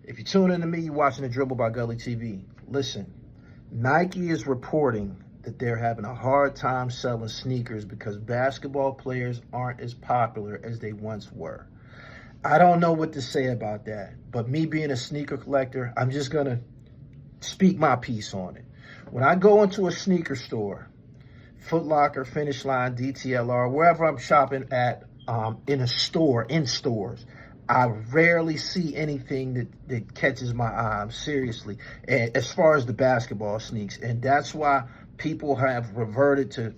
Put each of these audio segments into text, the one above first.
If you tune in to me, you're watching The Dribble by Gully TV. Listen, Nike is reporting that they're having a hard time selling sneakers because basketball players aren't as popular as they once were. I don't know what to say about that, but me being a sneaker collector, I'm just going to speak my piece on it. When I go into a sneaker store, Foot Locker, Finish Line, DTLR, wherever I'm shopping at in stores, I rarely see anything that catches my eye, seriously, and as far as the basketball sneaks. And that's why people have reverted to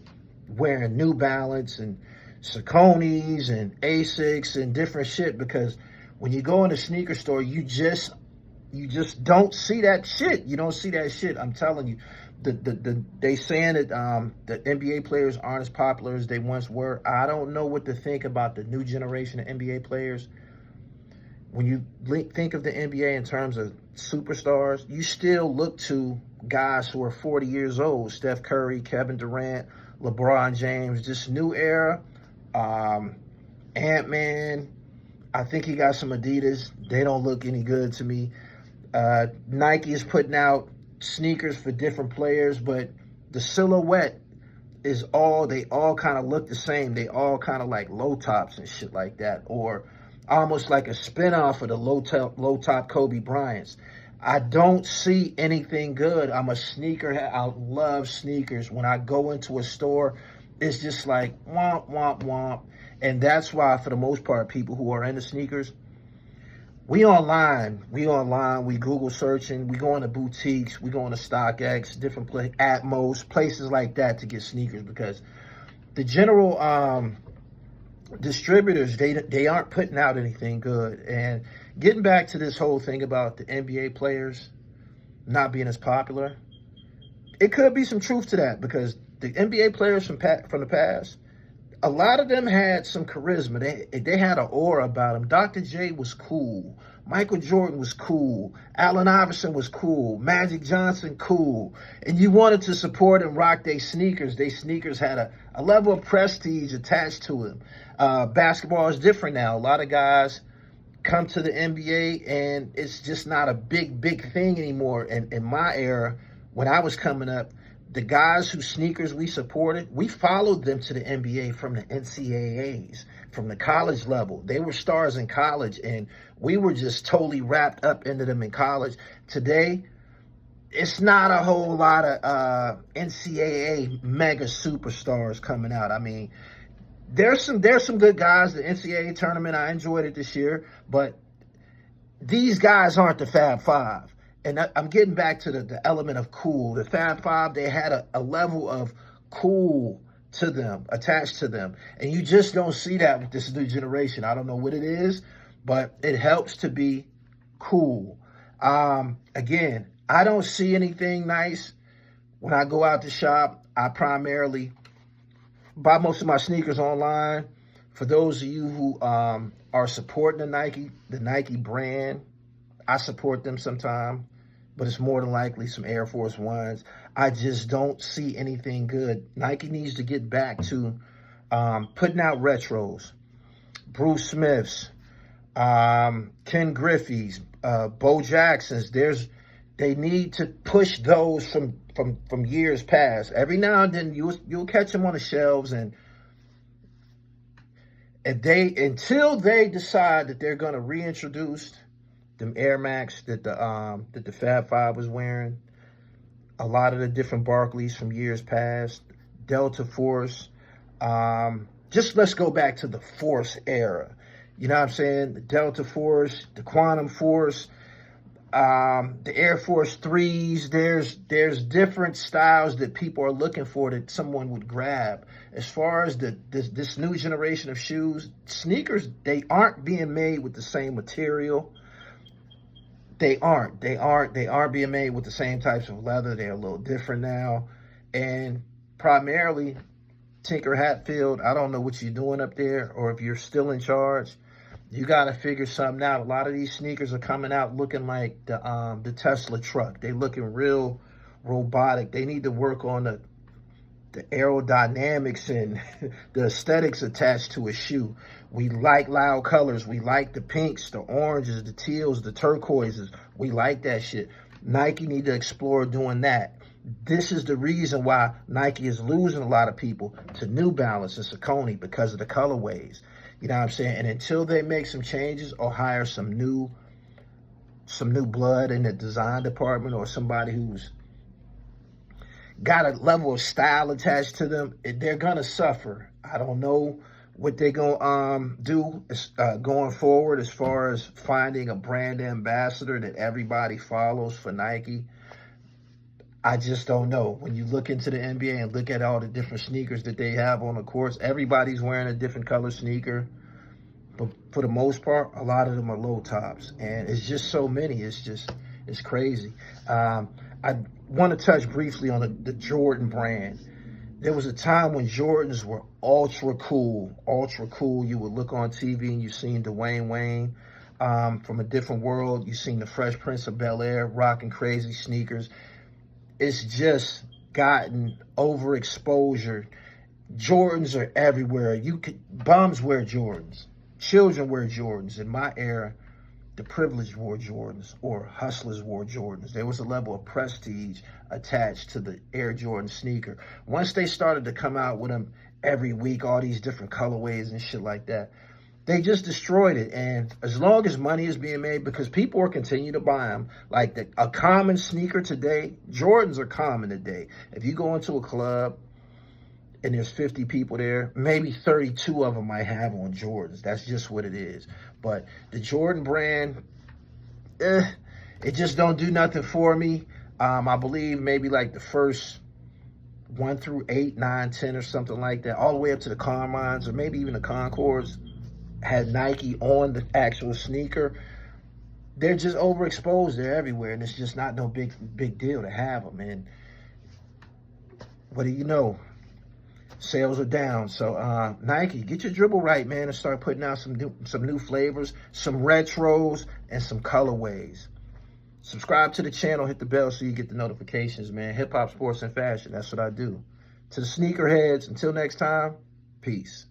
wearing New Balance and Sauconys and Asics and different shit, because when you go in a sneaker store, you just don't see that shit. You don't see that shit. I'm telling you. They saying that the NBA players aren't as popular as they once were. I don't know what to think about the new generation of NBA players. When you think of the NBA in terms of superstars, you still look to guys who are 40 years old: Steph Curry, Kevin Durant, LeBron James. This new era, Ant-Man, I think he got some Adidas. They don't look any good to me. Nike is putting out sneakers for different players, but the silhouette is they all kind of look the same. They all kind of like low tops and shit like that, or almost like a spin-off of the low top Kobe Bryants. I don't see anything good. I'm a sneakerhead. I love sneakers. When I go into a store, it's just like womp, womp, womp. And that's why, for the most part, people who are into sneakers, we online, we Google searching, we go into boutiques, we go into StockX, different Atmos, places like that to get sneakers, because the general distributors, they aren't putting out anything good. And getting back to this whole thing about the NBA players not being as popular, it could be some truth to that, because the NBA players from the past, a lot of them had some charisma. They had an aura about them. Dr. J was cool. Michael Jordan was cool. Allen Iverson was cool. Magic Johnson, cool. And you wanted to support and rock their sneakers. Their sneakers had a level of prestige attached to them. Basketball is different now. A lot of guys come to the NBA and it's just not a big thing anymore. And in my era, when I was coming up, the guys whose sneakers we supported, we followed them to the NBA from the NCAAs, from the college level. They were stars in college, and we were just totally wrapped up into them in college. Today, it's not a whole lot of NCAA mega superstars coming out. I mean, there's some good guys. The NCAA tournament, I enjoyed it this year, but these guys aren't the Fab Five. And I'm getting back to the element of cool. The Fab Five, they had a level of cool to them, attached to them. And you just don't see that with this new generation. I don't know what it is, but it helps to be cool. Again, I don't see anything nice when I go out to shop. I primarily buy most of my sneakers online. For those of you who are supporting the Nike brand, I support them sometime, but it's more than likely some Air Force Ones. I just don't see anything good. Nike needs to get back to putting out retros. Bruce Smiths, Ken Griffey's, Bo Jackson's. They need to push those from years past. Every now and then you'll catch them on the shelves, and until they decide that they're going to reintroduce them Air Max that the Fab Five was wearing, a lot of the different Barclays from years past, Delta Force. Just let's go back to the Force era. You know what I'm saying? The Delta Force, the Quantum Force, the Air Force 3s. There's different styles that people are looking for that someone would grab. As far as this new generation of shoes, sneakers, they aren't being made with the same material. They aren't being made with the same types of leather. They're a little different now. And primarily, Tinker Hatfield, I don't know what you're doing up there, or if you're still in charge. You got to figure something out. A lot of these sneakers are coming out looking like the Tesla truck. They looking real robotic. They need to work on the aerodynamics and the aesthetics attached to a shoe. We like loud colors. We like the pinks, the oranges, the teals, the turquoises. We like that shit. Nike need to explore doing that. This is the reason why Nike is losing a lot of people to New Balance and Saucony, because of the colorways. You know what I'm saying? And until they make some changes or hire some new blood in the design department, or somebody who's got a level of style attached to them, they're gonna suffer. I don't know what they're gonna do going forward as far as finding a brand ambassador that everybody follows for Nike. I just don't know. When you look into the NBA and look at all the different sneakers that they have on the courts, everybody's wearing a different color sneaker. But for the most part, a lot of them are low tops. And it's just so many. It's crazy. I want to touch briefly on the Jordan brand. There was a time when Jordans were ultra cool. You would look on TV and you seen Dwayne Wayne from a different world. You seen the Fresh Prince of Bel-Air rocking crazy sneakers. It's just gotten overexposure. Jordans are everywhere. Bums wear Jordans. Children wear Jordans. In my era, the privileged wore Jordans, or hustlers wore Jordans. There was a level of prestige attached to the Air Jordan sneaker. Once they started to come out with them every week, all these different colorways and shit like that, they just destroyed it. And as long as money is being made, because people are continuing to buy them, like a common sneaker today, Jordans are common today. If you go into a club and there's 50 people there, maybe 32 of them might have on Jordans. That's just what it is. But the Jordan brand, it just don't do nothing for me. I believe maybe like the first 1 through 8, 9, 10 or something like that, all the way up to the Carmines or maybe even the Concords, had Nike on the actual sneaker. They're just overexposed. They're everywhere, and it's just not no big deal to have them. And what do you know? Sales are down. So Nike, get your dribble right, man, and start putting out some new flavors, some retros, and some colorways. Subscribe to the channel, hit the bell so you get the notifications, man. Hip hop, sports, and fashion. That's what I do. To the sneakerheads, until next time, peace.